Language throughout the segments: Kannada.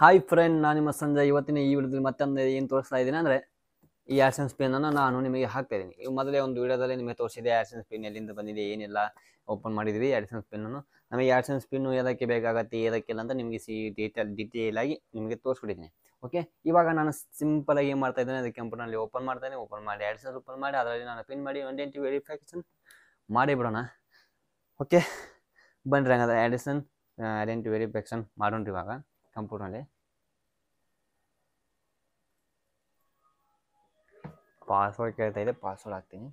ಹಾಯ್ ಫ್ರೆಂಡ್, ನಾನು ನಿಮ್ಮ ಸಂಜಯ್. ಇವತ್ತಿನ ಈ ವಿಡಿಯೋದಲ್ಲಿ ಮತ್ತೊಂದು ಏನು ತೋರಿಸ್ತಾ ಇದ್ದೀನಿ ಅಂದರೆ ಈ AdSense ಪಿನ್ನನ್ನು ನಾನು ನಿಮಗೆ ಹಾಕ್ತಾ ಇದ್ದೀನಿ. ಈಗ ಮೊದಲೇ ಒಂದು ವಿಡಿಯೋದಲ್ಲಿ ನಿಮಗೆ ತೋರಿಸಿದೆ AdSense ಪಿನ್ ಎಲ್ಲಿಂದ ಬಂದಿದೆ, ಏನೆಲ್ಲ ಓಪನ್ ಮಾಡಿದ್ವಿ. AdSense ಪಿನ್ನನ್ನು ನಮಗೆ AdSense ಪಿನ್ನು ಎದಕ್ಕೆ ಬೇಕಾಗತ್ತೆ, ಎದಕ್ಕಿಲ್ಲ ಅಂತ ನಿಮಗೆ ಡೀಟೇಲ್ ಆಗಿ ನಿಮಗೆ ತೋರಿಸ್ಬಿಟ್ಟಿದ್ದೀನಿ. ಓಕೆ, ಇವಾಗ ನಾನು ಸಿಂಪಲ್ ಆಗಿ ಏನು ಮಾಡ್ತಾ ಇದ್ದೇನೆ, ಅದಕ್ಕೆ ಕಂಪ್ಯೂಟರ್ನಲ್ಲಿ ಓಪನ್ ಮಾಡ್ತೇನೆ. ಓಪನ್ ಮಾಡಿ AdSense ಓಪನ್ ಮಾಡಿ ಅದರಲ್ಲಿ ನಾನು ಪಿನ್ ಮಾಡಿ ಐಡೆಂಟಿಟಿ ವೆರಿಫಿಕೇಷನ್ ಮಾಡಿಬಿಡೋಣ. ಓಕೆ, ಬನ್ನಿರಿ ಹಂಗಾದ್ರೆ ಐಡೆಂಟಿಟಿ ವೆರಿಫಿಕೇಷನ್ ಮಾಡೋಣ. ಇವಾಗ ಕಂಪ್ಯೂಟರ್ನಲ್ಲಿ ಪಾಸ್ವರ್ಡ್ ಕೇಳ್ತಾ ಇದೆ, ಪಾಸ್ವರ್ಡ್ ಹಾಕ್ತೀನಿ.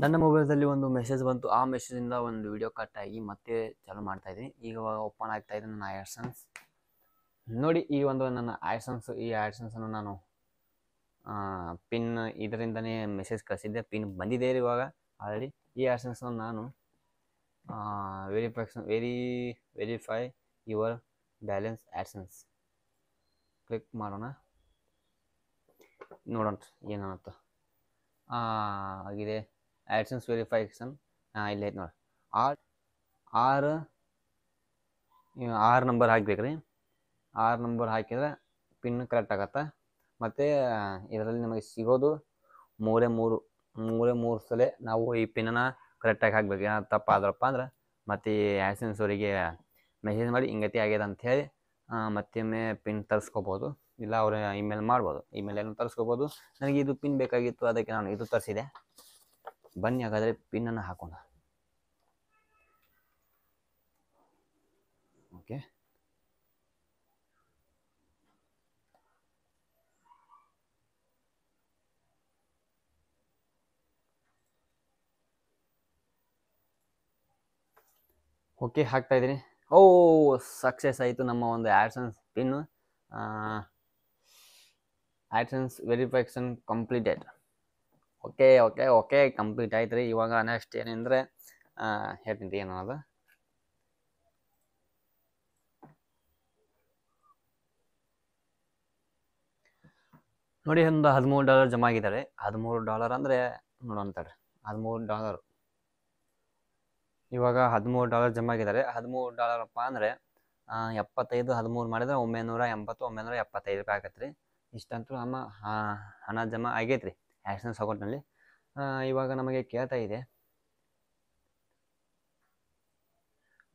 ನನ್ನ ಮೊಬೈಲ್ದಲ್ಲಿ ಒಂದು ಮೆಸೇಜ್ ಬಂತು. ಆ ಮೆಸೇಜಿಂದ ಒಂದು ವಿಡಿಯೋ ಕಟ್ ಆಗಿ ಮತ್ತೆ ಚಾಲು ಮಾಡ್ತಾ ಇದ್ದೀನಿ. ಈಗ ಓಪನ್ ಆಗ್ತಾ ಇದೆ ನನ್ನ AdSense. ನೋಡಿ, ಈ ಒಂದು ನನ್ನ AdSense ನಾನು ಪಿನ್ ಇದರಿಂದನೇ ಮೆಸೇಜ್ ಕಳಿಸಿದ್ದೆ. ಪಿನ್ ಬಂದಿದೆ ಇವಾಗ ಆಲ್ರೆಡಿ. ಈ AdSense ನಾನು verify your balance AdSense click ಮಾಡೋಣ. ನೋಡೋಣ ಏನಾಗುತ್ತೆ. ಆಗಿದೆ AdSense ವೆರಿಫಿಕೇಷನ್. ಇಲ್ಲಿ ಐತೆ ನೋಡಿ. ಆರು ನಂಬರ್ ಹಾಕ್ಬೇಕ್ರಿ. 6 ನಂಬರ್ ಹಾಕಿದ್ರೆ ಪಿನ್ ಕರೆಕ್ಟ್ ಆಗತ್ತೆ. ಮತ್ತು ಇದರಲ್ಲಿ ನಮಗೆ ಸಿಗೋದು ಮೂರೇ ಸಲ ನಾವು ಈ ಪಿನ್ನನ್ನು ಕರೆಕ್ಟಾಗಿ ಹಾಕ್ಬೇಕು. ಏನಾದ್ರು ತಪ್ಪಾದ್ರಪ್ಪ ಅಂದ್ರೆ ಮತ್ತು AdSense ಅವರಿಗೆ ಮೆಸೇಜ್ ಮಾಡಿ ಹಿಂಗತಿ ಆಗ್ಯದ ಅಂಥೇಳಿ ಮತ್ತೊಮ್ಮೆ ಪಿನ್ ತರಿಸ್ಕೋಬೋದು. ಇಲ್ಲ ಅವ್ರ ಇಮೇಲ್ ಮಾಡ್ಬೋದು, ಇಮೇಲನ್ನು ತರಿಸ್ಕೋಬೋದು. ನನಗೆ ಇದು ಪಿನ್ ಬೇಕಾಗಿತ್ತು, ಅದಕ್ಕೆ ನಾನು ಇದು ತರಿಸಿದೆ. ಬನ್ನಿ ಹಾಗಾದರೆ ಪಿನ್ನನ್ನು ಹಾಕೋಣ. ಓಕೆ, ಹಾಕ್ತಾ ಇದ್ದೀನಿ. ಸಕ್ಸಸ್ ಆಯಿತು ನಮ್ಮ ಒಂದು AdSense pin. AdSense verification completed. Okay complete ಆಯ್ತು ರೀ. ಇವಾಗ ನೆಕ್ಸ್ಟ್ ಏನಂದರೆ ಹೇಳ್ತೀನಿ ಏನು ಅದು. ನೋಡಿ, ಒಂದು $13 ಜಮಾ ಆಗಿದ್ದಾರೆ. $13 ಅಂದರೆ ನೋಡೋಂತಾರೆ. $13 ಇವಾಗ $13 ಜಮಾ ಆಗಿದ್ದಾರೆ. $13 ಅಂದರೆ 75 13 ಮಾಡಿದ್ರೆ 980 975 ರೂಪಾಯಿ ಆಗತ್ತೆ ರೀ. ಇಷ್ಟಂತೂ ನಮ್ಮ ಹಣ ಜಮಾ ಆಗೈತೆ ರೀ AdSense ಅಕೌಂಟ್ನಲ್ಲಿ. ಇವಾಗ ನಮಗೆ ಕೇಳ್ತಾ ಇದೆ,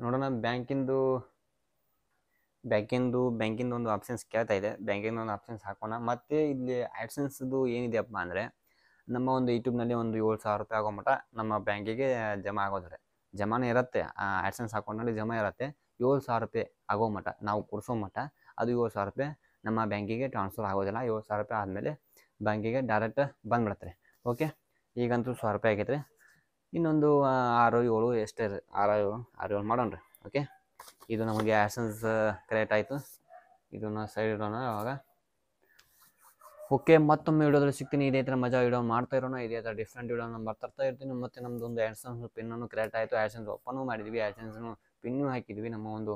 ನೋಡೋಣ. ಬ್ಯಾಂಕಿಂದು ಒಂದು ಆಪ್ಷನ್ಸ್ ಕೇಳ್ತಾ ಇದೆ. ಬ್ಯಾಂಕಿಂದು ಒಂದು ಆಪ್ಷನ್ಸ್ ಹಾಕೋಣ. ಮತ್ತು ಇಲ್ಲಿ AdSenseದು ಏನಿದೆಯಪ್ಪ ಅಂದರೆ ನಮ್ಮ ಒಂದು ಯೂಟ್ಯೂಬ್ನಲ್ಲಿ ಒಂದು 7,000 ರೂಪಾಯಿ ಆಗೋ ಮಟ್ಟ ನಮ್ಮ ಬ್ಯಾಂಕಿಗೆ ಜಮಾ ಆಗೋದ್ರೆ ಜಮಾನೇ ಇರುತ್ತೆ. AdSense ಅಕೌಂಟ್ನಲ್ಲಿ ಜಮಾ ಇರುತ್ತೆ. 7,000 ರೂಪಾಯಿ ಆಗೋ ಮಟ್ಟ ನಾವು ಕೊಡಿಸೋ ಮಟ್ಟ ಅದು 7,000 ರೂಪಾಯಿ ನಮ್ಮ ಬ್ಯಾಂಕಿಗೆ ಟ್ರಾನ್ಸ್ಫರ್ ಆಗೋದಿಲ್ಲ. 7,000 ರೂಪಾಯಿ ಆದಮೇಲೆ ಬ್ಯಾಂಕಿಗೆ ಡೈರೆಕ್ಟ್ ಬಂದ್ಬಿಡುತ್ತೆ. ಓಕೆ, ಈಗಂತೂ 1,000 ರೂಪಾಯಿ ಆಗೈತೆ ರೀ. ಇನ್ನೊಂದು 6 7 ಎಷ್ಟೇ ರೀ, 6 7 ಮಾಡೋಣ ರೀ. ಓಕೆ, ಇದು ನಮಗೆ AdSense ಕ್ರಿಯೇಟ್ ಆಯಿತು. ಇದನ್ನು ಸೈಡ್ ಇಡೋಣ ಅವಾಗ. ಓಕೆ, ಮತ್ತೊಮ್ಮೆ ವಿಡಿಯೋದಲ್ಲಿ ಸಿಗ್ತೀನಿ. ಇದೇ ಥರ ಮಜಾ ವಿಡಿಯೋ ಮಾಡ್ತಾ ಇರೋಣ. ಇದೇ ಥರ ಡಿಫ್ರೆಂಟ್ ವಿಡಿಯೋನ ಬರ್ತಾ ಇರ್ತೀನಿ. ಮತ್ತು ನಮ್ಮದೊಂದು AdSense ಪಿನ್ನನ್ನು ಕ್ರಿಯೇಟ್ ಆಯಿತು. AdSense ಓಪನ್ ಮಾಡಿದ್ವಿ, AdSense ಪಿನ್ನು ಹಾಕಿದ್ವಿ. ನಮ್ಮ ಒಂದು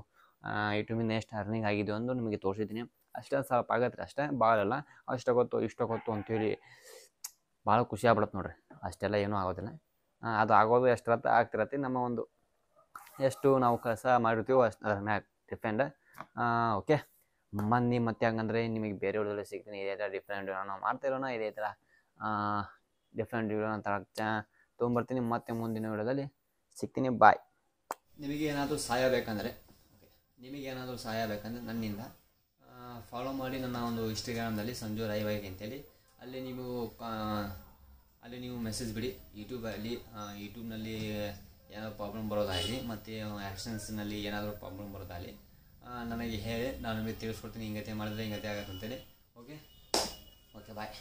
ಯೂಟ್ಯೂಬಿಂದ ಎಷ್ಟು ಅರ್ನಿಂಗ್ ಆಗಿದೆ ಒಂದು ನಿಮಗೆ ತೋರಿಸಿದ್ದೀನಿ. ಅಷ್ಟೇ ಸ್ವಲ್ಪ ಆಗತ್ತೆ, ಅಷ್ಟೇ ಭಾಳ ಅಲ್ಲ. ಇಷ್ಟೊತ್ತು ಅಂಥೇಳಿ ಭಾಳ ಖುಷಿ ಆಗ್ಬಿಡುತ್ತೆ ನೋಡ್ರಿ. ಅಷ್ಟೆಲ್ಲ ಏನೂ ಆಗೋದಿಲ್ಲ. ಅದು ಆಗೋದು ಎಷ್ಟಿರತ್ತೆ ಆಗ್ತಿರತ್ತೆ. ನಮ್ಮ ಒಂದು ಎಷ್ಟು ನಾವು ಕೆಲಸ ಮಾಡಿರ್ತೀವೋ ಅಷ್ಟು ಅದ್ರ ಮ್ಯಾಗ ಡಿಪೆಂಡ್. ಓಕೆ, ಮತ್ತೆ ಹಂಗಂದ್ರೆ ನಿಮಗೆ ಬೇರೆ ವಿಡಿಯೋದಲ್ಲಿ ಸಿಗ್ತೀನಿ. ಇದೇ ಥರ ಡಿಫ್ರೆಂಟ್ ವಿಡಿಯೋ ನಾವು ಮಾಡ್ತಾ ಇರೋಣ. ಇದೇ ಥರ ಡಿಫ್ರೆಂಟ್ ವಿಡಿಯೋ ಅಂತ ತೊಗೊಂಬರ್ತೀನಿ. ಮತ್ತೆ ಮುಂದಿನ ವಿಡಿಯೋದಲ್ಲಿ ಸಿಗ್ತೀನಿ. ಬಾಯ್. ನಿಮಗೇನಾದರೂ ಸಹಾಯ ಬೇಕಂದರೆ ನನ್ನಿಂದ ಫಾಲೋ ಮಾಡಿ ನನ್ನ ಒಂದು ಇನ್ಸ್ಟಾಗ್ರಾಮ್ನಲ್ಲಿ ಸಂಜು ರೈವೈಗೆ ಅಂತೇಳಿ. ಅಲ್ಲಿ ನೀವು ಮೆಸೇಜ್ ಬಿಡಿ. ಯೂಟ್ಯೂಬ್ನಲ್ಲಿ ಏನಾದರೂ ಪ್ರಾಬ್ಲಮ್ ಬರೋದಾಗಲಿ ಮತ್ತು AdSenseನಲ್ಲಿ ಏನಾದರೂ ಪ್ರಾಬ್ಲಮ್ ಬರೋದಾಗಲಿ ನನಗೆ ಹೇಳಿ, ನಾನು ನಿಮಗೆ ತಿಳಿಸ್ಕೊಡ್ತೀನಿ. ಹಿಂಗತೆ ಮಾಡಿದ್ರೆ ಹಿಂಗತೆ ಆಗತ್ತೆ ಅಂತೇಳಿ. ಓಕೆ ಬಾಯ್.